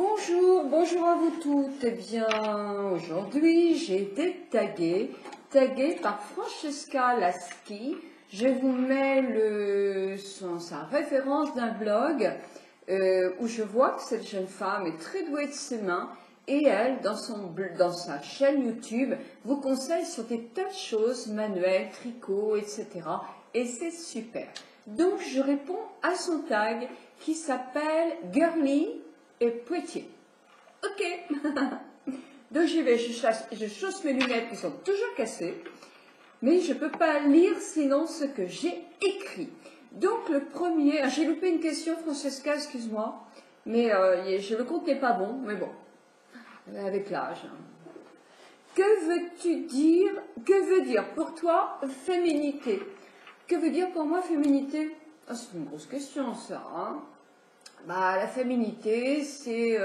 Bonjour, bonjour à vous toutes. Eh bien, aujourd'hui, j'ai été taguée par Francesca Laschi. Je vous mets sa référence d'un blog où je vois que cette jeune femme est très douée de ses mains et elle, dans sa chaîne YouTube, vous conseille sur des tas de choses, manuels, tricot, etc. Et c'est super. Donc, je réponds à son tag qui s'appelle Girly et Pretty. Ok. Donc j'y vais, je chausse mes lunettes qui sont toujours cassées, mais je ne peux pas lire sinon ce que j'ai écrit. Donc le premier, j'ai loupé une question, Francesca, excuse-moi, mais le compte n'est pas bon, mais bon, avec l'âge. Que veux-tu dire, que veut dire pour toi féminité? Que veut dire pour moi féminité? Ah, c'est une grosse question ça, hein. La féminité, c'est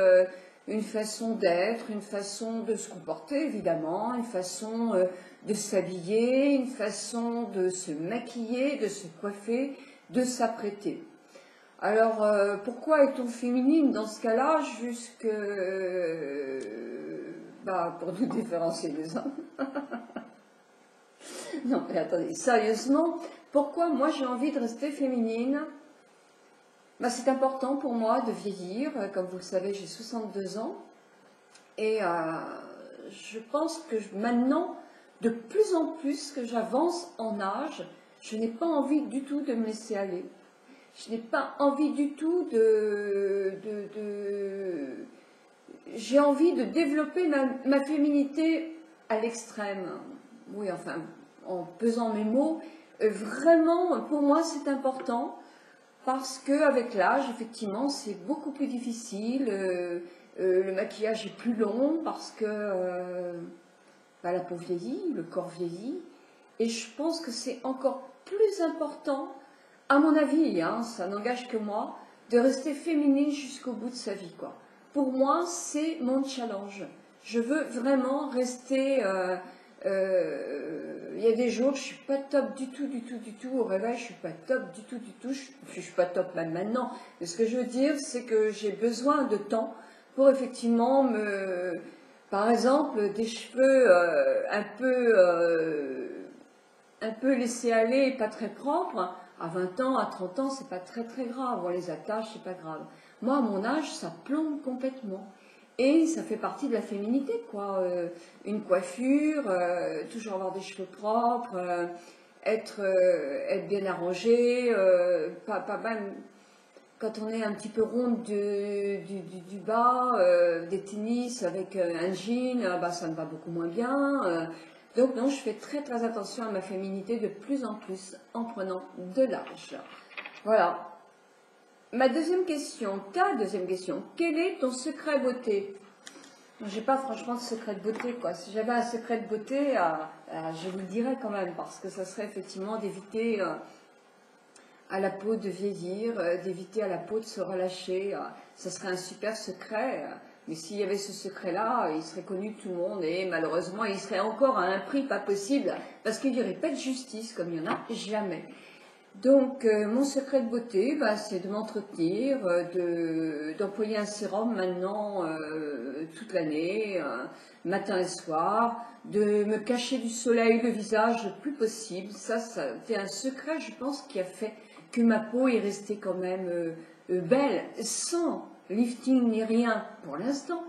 une façon d'être, une façon de se comporter, évidemment, une façon de s'habiller, une façon de se maquiller, de se coiffer, de s'apprêter. Alors, pourquoi est-on féminine dans ce cas-là? Pour nous différencier des hommes. Non, mais attendez, sérieusement, pourquoi moi j'ai envie de rester féminine? C'est important pour moi de vieillir, comme vous le savez, j'ai 62 ans, et je pense que maintenant, de plus en plus que j'avance en âge, je n'ai pas envie du tout de me laisser aller. Je n'ai pas envie du tout J'ai envie de développer ma féminité à l'extrême. Oui, enfin, en pesant mes mots, vraiment, pour moi, c'est important. Parce qu'avec l'âge, effectivement, c'est beaucoup plus difficile. Le maquillage est plus long parce que la peau vieillit, le corps vieillit. Et je pense que c'est encore plus important, à mon avis, hein, ça n'engage que moi, de rester féminine jusqu'au bout de sa vie, quoi. Pour moi, c'est mon challenge. Je veux vraiment rester... il y a des jours, je suis pas top du tout. Au réveil, je suis pas top du tout. Je suis pas top même maintenant. Mais ce que je veux dire, c'est que j'ai besoin de temps pour effectivement par exemple, des cheveux un peu laissés aller, pas très propres. À 20 ans, à 30 ans, c'est pas très grave. On les attache, c'est pas grave. Moi, à mon âge, ça plombe complètement. Et ça fait partie de la féminité, quoi. Une coiffure, toujours avoir des cheveux propres, être bien arrangé, pas même quand on est un petit peu ronde du bas, des tennis avec un jean, ça me va beaucoup moins bien. Donc non, je fais très attention à ma féminité de plus en plus en prenant de l'âge. Voilà. Ma deuxième question, ta deuxième question, quel est ton secret beauté? J'ai pas franchement de secret de beauté, quoi. Si j'avais un secret de beauté, je vous le dirais quand même, parce que ça serait effectivement d'éviter à la peau de vieillir, d'éviter à la peau de se relâcher. Ça serait un super secret, mais s'il y avait ce secret-là, il serait connu de tout le monde et malheureusement, il serait encore à un prix pas possible, parce qu'il n'y aurait pas de justice, comme il n'y en a jamais. Donc, mon secret de beauté, c'est de m'entretenir, d'employer un sérum maintenant toute l'année, matin et soir, de me cacher du soleil le visage le plus possible. Ça fait un secret, je pense, qui a fait que ma peau est restée quand même belle, sans lifting ni rien pour l'instant.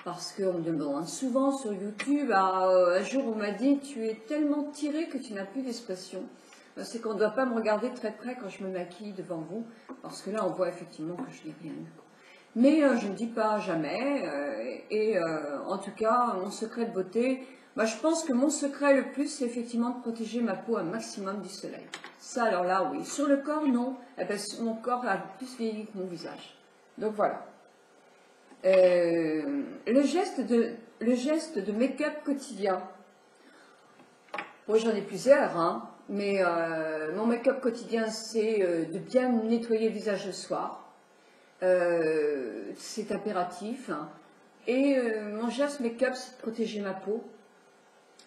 Parce qu'on me demande souvent sur YouTube, un jour on m'a dit « tu es tellement tirée que tu n'as plus d'expression ». C'est qu'on ne doit pas me regarder très près quand je me maquille devant vous, parce que là on voit effectivement que je n'ai rien. Mais je ne dis pas jamais, en tout cas mon secret de beauté, je pense que mon secret le plus c'est effectivement de protéger ma peau un maximum du soleil. Ça alors là oui, sur le corps non, mon corps a plus vieilli que mon visage. Donc voilà. Le geste de make-up quotidien. Bon, j'en ai plusieurs, hein. Mais mon make-up quotidien, c'est de bien nettoyer le visage le soir. C'est impératif. Hein. Et mon geste make-up, c'est de protéger ma peau.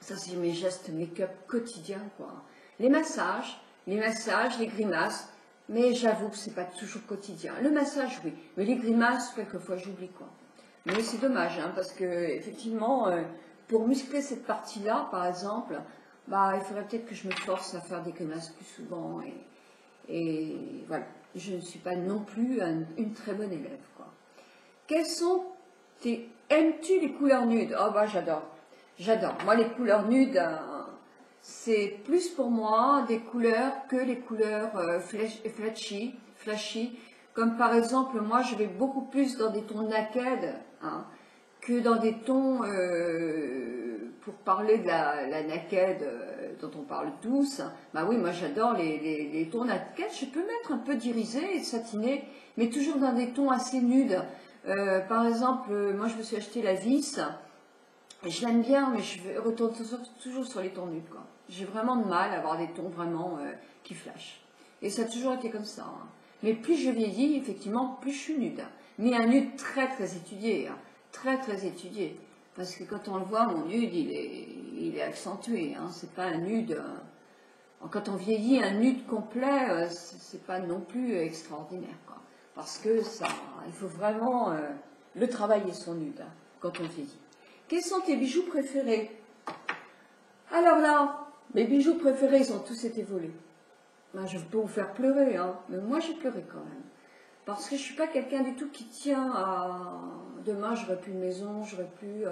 Ça, c'est mes gestes make-up quotidiens, quoi. Les massages, les grimaces. Mais j'avoue que c'est pas toujours quotidien. Le massage, oui. Mais les grimaces, quelquefois, j'oublie, quoi. Mais c'est dommage, hein, parce que effectivement, pour muscler cette partie-là, par exemple, bah, il faudrait peut-être que je me force à faire des grimaces plus souvent. Et voilà, je ne suis pas non plus une très bonne élève, quoi. Quelles sont tes... Aimes-tu les couleurs nudes? Oh bah j'adore, j'adore. Moi les couleurs nudes, c'est plus pour moi des couleurs que les couleurs flashy. Comme par exemple, moi je vais beaucoup plus dans des tons naked, hein, que dans des tons, pour parler de la naked dont on parle tous. Bah oui, moi j'adore les tons naked. Je peux mettre un peu d'irisé et de satiné, mais toujours dans des tons assez nudes. Par exemple, moi je me suis acheté la vis, je l'aime bien, mais je retourne toujours sur les tons nudes, quoi. J'ai vraiment de mal à avoir des tons vraiment qui flashent. Et ça a toujours été comme ça, hein. Mais plus je vieillis, effectivement, plus je suis nude. Mais un nude très très étudié, hein. Très très étudié. Parce que quand on le voit, mon nude, il est accentué, hein. C'est pas un nude... quand on vieillit, un nude complet, c'est pas non plus extraordinaire, quoi. Parce que ça, il faut vraiment le travailler son nude, hein, quand on vieillit. Quels sont tes bijoux préférés? Alors là, mes bijoux préférés, ils ont tous été volés. Ben, je peux vous faire pleurer, hein, mais moi j'ai pleuré quand même. Parce que je ne suis pas quelqu'un du tout qui tient à... Demain, j'aurai plus de maison, j'aurai plus...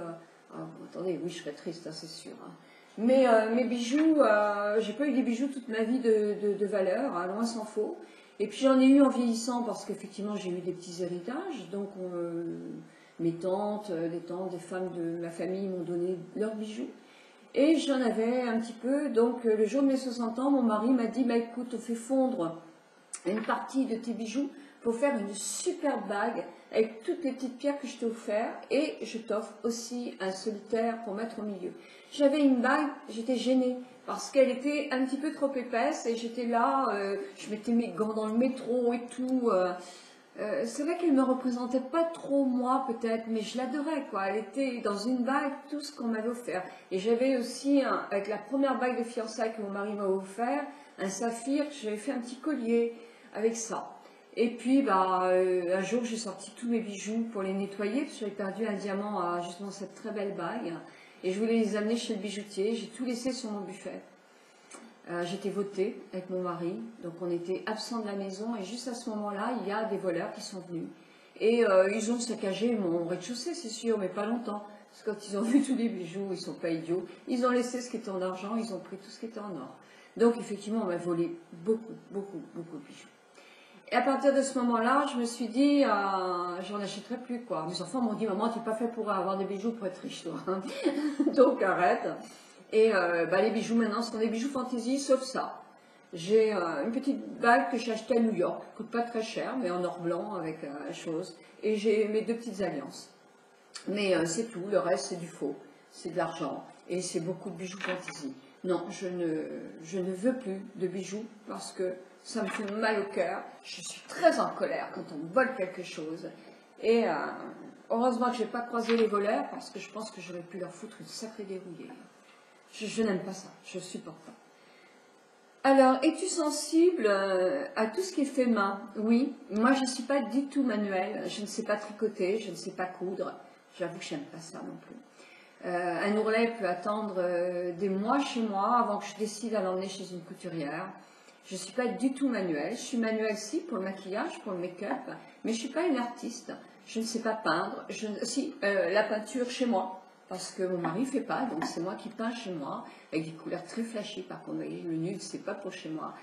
attendez, oui, je serais triste, hein, c'est sûr. Hein. Mais mes bijoux, j'ai pas eu des bijoux toute ma vie de valeur, hein, loin s'en faut. Et puis j'en ai eu en vieillissant parce qu'effectivement j'ai eu des petits héritages. Donc mes tantes, des femmes de ma famille m'ont donné leurs bijoux. Et j'en avais un petit peu. Donc le jour de mes 60 ans, mon mari m'a dit, bah écoute, on fait fondre une partie de tes bijoux pour faire une superbe bague avec toutes les petites pierres que je t'ai offert et je t'offre aussi un solitaire pour mettre au milieu. J'avais une bague, j'étais gênée parce qu'elle était un petit peu trop épaisse et j'étais là, je mettais mes gants dans le métro et tout. C'est vrai qu'elle ne me représentait pas trop moi peut-être, mais je l'adorais quoi. Elle était dans une bague, tout ce qu'on m'avait offert. Et j'avais aussi, avec la première bague de fiançailles que mon mari m'a offert, un saphir, j'avais fait un petit collier avec ça. Et puis, bah, un jour, j'ai sorti tous mes bijoux pour les nettoyer, parce que j'avais perdu un diamant à justement cette très belle bague. Et je voulais les amener chez le bijoutier. J'ai tout laissé sur mon buffet. J'étais votée avec mon mari, donc on était absents de la maison. Et juste à ce moment-là, il y a des voleurs qui sont venus. Et ils ont saccagé mon rez-de-chaussée, c'est sûr, mais pas longtemps. Parce que quand ils ont vu tous les bijoux, ils sont pas idiots. Ils ont laissé ce qui était en argent, ils ont pris tout ce qui était en or. Donc effectivement, on m'a volé beaucoup de bijoux. Et à partir de ce moment-là, je me suis dit, j'en achèterai plus, quoi. Mes enfants m'ont dit, maman, tu n'es pas fait pour avoir des bijoux pour être riche, toi. Donc arrête. Et bah, les bijoux maintenant sont des bijoux fantaisie, sauf ça. J'ai une petite bague que j'ai achetée à New York, qui coûte pas très cher, mais en or blanc avec la chose. Et j'ai mes 2 petites alliances. Mais c'est tout, le reste c'est du faux, c'est de l'argent et c'est beaucoup de bijoux fantaisie. Non, je ne veux plus de bijoux parce que ça me fait mal au cœur. Je suis très en colère quand on me vole quelque chose. Et heureusement que je n'ai pas croisé les voleurs parce que je pense que j'aurais pu leur foutre une sacrée dérouillée. Je n'aime pas ça, je ne supporte pas. Alors, es-tu sensible à tout ce qui est fait main? Oui, moi je ne suis pas du tout manuelle, je ne sais pas tricoter, je ne sais pas coudre. J'avoue que je n'aime pas ça non plus. Un ourlet peut attendre des mois chez moi avant que je décide à l'emmener chez une couturière. Je ne suis pas du tout manuelle. Je suis manuelle si pour le maquillage, pour le make-up, mais je ne suis pas une artiste. Je ne sais pas peindre. La peinture chez moi, parce que mon mari ne fait pas, donc c'est moi qui peins chez moi, avec des couleurs très flashy. Par contre, le nude, c'est pas pour chez moi.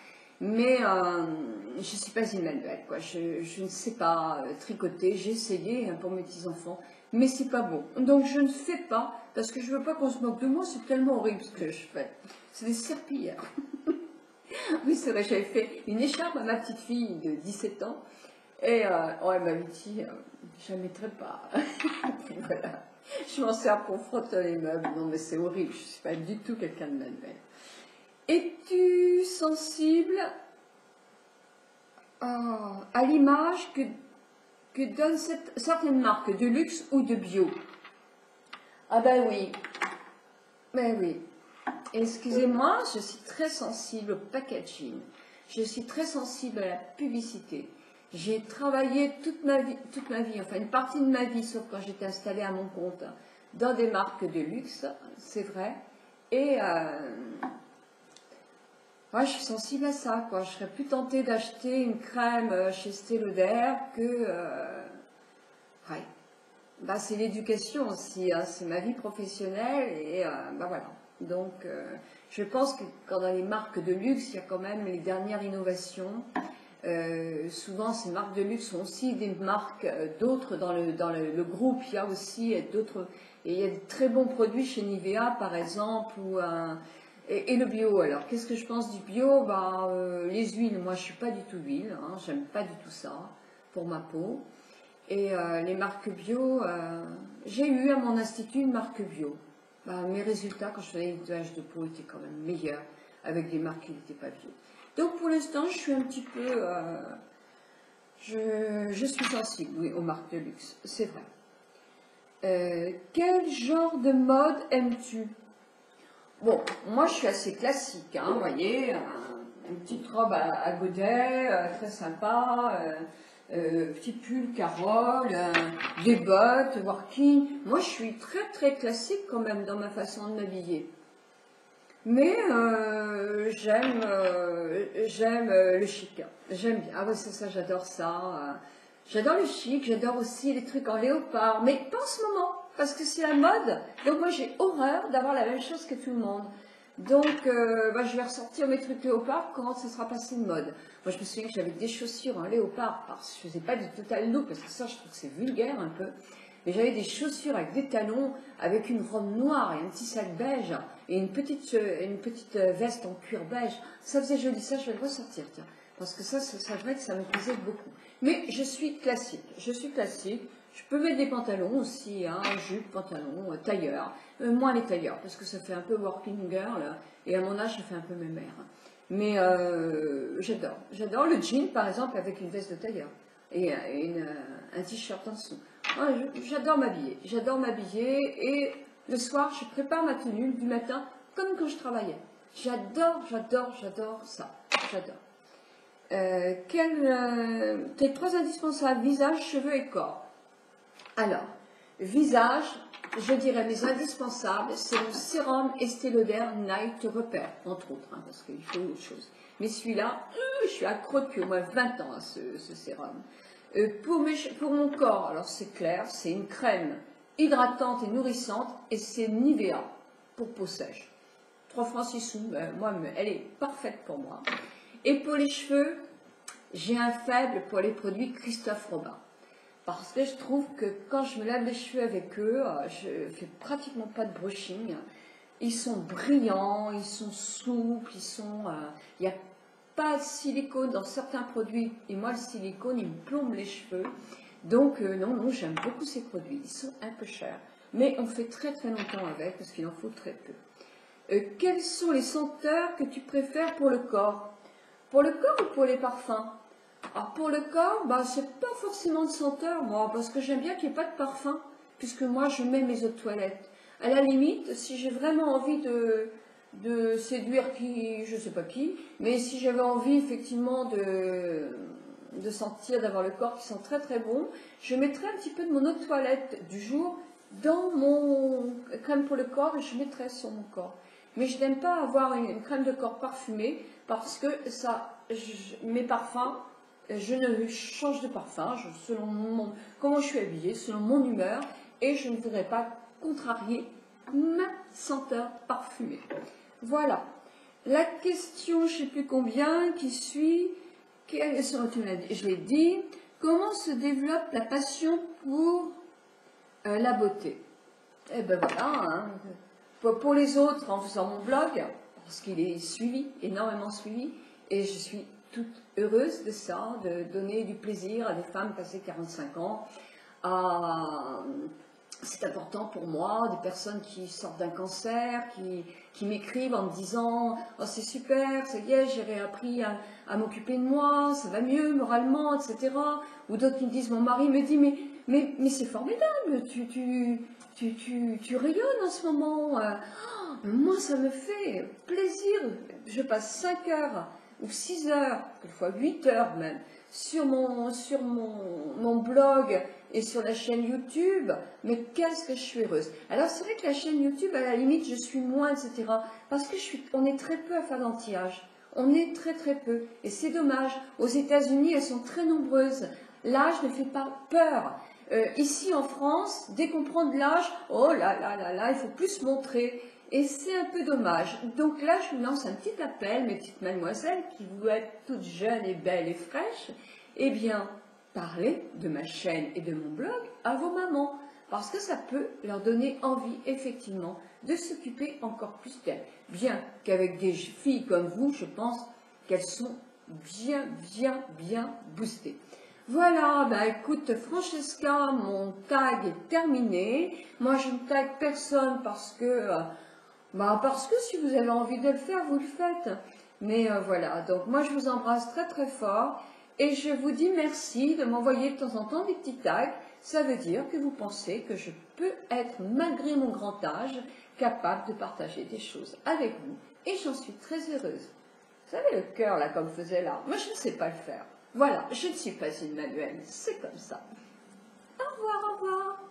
Mais je ne suis pas une manuelle, quoi. Je ne sais pas tricoter. J'ai essayé pour mes petits-enfants, mais c'est pas beau. Donc je ne fais pas, parce que je veux pas qu'on se moque de moi, c'est tellement horrible ce que je fais. C'est des serpillères. Oui, c'est vrai, j'avais fait une écharpe à ma petite fille de 17 ans, et elle m'avait dit, je ne la mettrai pas. Et voilà. Je m'en sers pour frotter les meubles. Non, mais c'est horrible, je ne suis pas du tout quelqu'un de manuel. Es-tu sensible à l'image que donnent certaines marques de luxe ou de bio? Ah ben oui, ben oui. Excusez-moi, je suis très sensible au packaging. Je suis très sensible à la publicité. J'ai travaillé toute ma vie, enfin une partie de ma vie, sauf quand j'étais installée à mon compte, dans des marques de luxe, c'est vrai. Et moi, je suis sensible à ça, quoi. Je serais plus tentée d'acheter une crème chez Estée Lauder que... ouais. Bah, c'est l'éducation aussi, hein. C'est ma vie professionnelle et bah voilà. Donc, je pense que quand dans les marques de luxe, il y a quand même les dernières innovations. Souvent, ces marques de luxe sont aussi des marques d'autres dans le groupe. Il y a aussi d'autres... Et il y a de très bons produits chez Nivea, par exemple, ou et le bio. Alors, qu'est-ce que je pense du bio? Bah, les huiles, moi, je suis pas du tout huile. Hein, j'aime pas du tout ça pour ma peau. Et les marques bio, j'ai eu à mon institut une marque bio. Bah, mes résultats, quand je faisais les nettoyage de peau, étaient quand même meilleurs avec des marques qui n'étaient pas bio. Donc, pour l'instant, je suis un petit peu... je suis sensible, oui, aux marques de luxe, c'est vrai. Quel genre de mode aimes-tu? Bon, moi je suis assez classique, hein, vous voyez, une petite robe à godets, très sympa, petit pull Carole, des bottes, working. Moi je suis très très classique quand même dans ma façon de m'habiller. Mais j'aime le chic, j'aime bien, ah ouais c'est ça, j'adore ça. J'adore le chic, j'adore aussi les trucs en léopard, mais pas en ce moment, parce que c'est la mode. Donc moi j'ai horreur d'avoir la même chose que tout le monde. Donc bah, je vais ressortir mes trucs léopard quand ce sera passé de mode. Moi je me souviens que j'avais des chaussures en léopard, parce que je faisais pas du total look, parce que ça je trouve que c'est vulgaire un peu. Mais j'avais des chaussures avec des talons, avec une robe noire et un petit sac beige, et une petite veste en cuir beige. Ça faisait joli, ça je vais le ressortir, tiens. Parce que ça vrai que ça me plaisait beaucoup. Mais je suis classique, je peux mettre des pantalons aussi, hein, jupe, pantalon, tailleur. Moins les tailleurs, parce que ça fait un peu working girl, et à mon âge, ça fait un peu mémère. Mais j'adore le jean, par exemple, avec une veste de tailleur, et un t-shirt en dessous. J'adore m'habiller, et le soir, je prépare ma tenue du matin, comme quand je travaillais. J'adore ça, j'adore. Tes 3 indispensables, visage, cheveux et corps. Alors, visage, je dirais mes indispensables, c'est le sérum Estée Lauder Night Repair, entre autres, hein, parce qu'il faut autre chose. Mais celui-là, je suis accro depuis au moins 20 ans à ce sérum. Pour mon corps, alors c'est clair, c'est une crème hydratante et nourrissante, et c'est Nivea pour peau sèche. 3 francs 6 sous, moi, elle est parfaite pour moi. Et pour les cheveux, j'ai un faible pour les produits Christophe Robin. Parce que je trouve que quand je me lave les cheveux avec eux, je fais pratiquement pas de brushing. Ils sont brillants, ils sont souples, il n'y a pas de silicone dans certains produits. Et moi, le silicone, il me plombe les cheveux. Donc, non, j'aime beaucoup ces produits. Ils sont un peu chers. Mais on fait très très longtemps avec, parce qu'il en faut très peu. Quelles sont les senteurs que tu préfères pour le corps? Pour le corps ou pour les parfums? Alors pour le corps, bah, c'est pas forcément de senteur, moi, parce que j'aime bien qu'il n'y ait pas de parfum, puisque moi je mets mes eaux de toilette. À la limite, si j'ai vraiment envie de séduire je sais pas qui, mais si j'avais envie effectivement de sentir, d'avoir le corps qui sent très très bon, je mettrais un petit peu de mon eau de toilette du jour dans mon crème pour le corps et je mettrais sur mon corps. Mais je n'aime pas avoir une crème de corps parfumée parce que mes parfums, je ne change de parfum selon comment je suis habillée, selon mon humeur, et je ne voudrais pas contrarier ma senteur parfumée. Voilà. La question, je ne sais plus combien, qui suit, je l'ai dit, comment se développe la passion pour la beauté? Eh ben voilà, hein. Pour les autres, en faisant mon blog, parce qu'il est suivi, énormément suivi, et je suis toute heureuse de ça, de donner du plaisir à des femmes passées 45 ans. C'est important pour moi, des personnes qui sortent d'un cancer, qui m'écrivent en me disant « Oh c'est super, ça y est, j'ai réappris à m'occuper de moi, ça va mieux moralement, etc. » Ou d'autres qui me disent « Mon mari me dit « Mais c'est formidable, tu rayonnes en ce moment. Moi, ça me fait plaisir. Je passe 5 heures ou 6 heures, quelquefois 8 heures même, sur mon blog et sur la chaîne YouTube, mais qu'est-ce que je suis heureuse. Alors c'est vrai que la chaîne YouTube, à la limite, je suis moins, etc. Parce que on est très peu à faire d'anti-âge. On est très très peu. Et c'est dommage. Aux États-Unis, elles sont très nombreuses. L'âge ne fait pas peur. Ici en France, dès qu'on prend de l'âge, oh là là là là, il faut plus se montrer. Et c'est un peu dommage. Donc là, je vous lance un petit appel, mes petites mademoiselles, qui vous êtes toutes jeunes et belles et fraîches. Eh bien, parlez de ma chaîne et de mon blog à vos mamans. Parce que ça peut leur donner envie, effectivement, de s'occuper encore plus d'elles. Bien qu'avec des filles comme vous, je pense qu'elles sont bien, bien, bien boostées. Voilà, bah écoute Francesca, mon tag est terminé. Moi je ne tag personne parce que si vous avez envie de le faire, vous le faites. Mais voilà, donc moi je vous embrasse très très fort et je vous dis merci de m'envoyer de temps en temps des petits tags. Ça veut dire que vous pensez que je peux être, malgré mon grand âge, capable de partager des choses avec vous. Et j'en suis très heureuse. Vous savez le cœur là comme faisait là, moi je ne sais pas le faire. Voilà, je ne suis pas une manuelle, c'est comme ça. Au revoir, au revoir.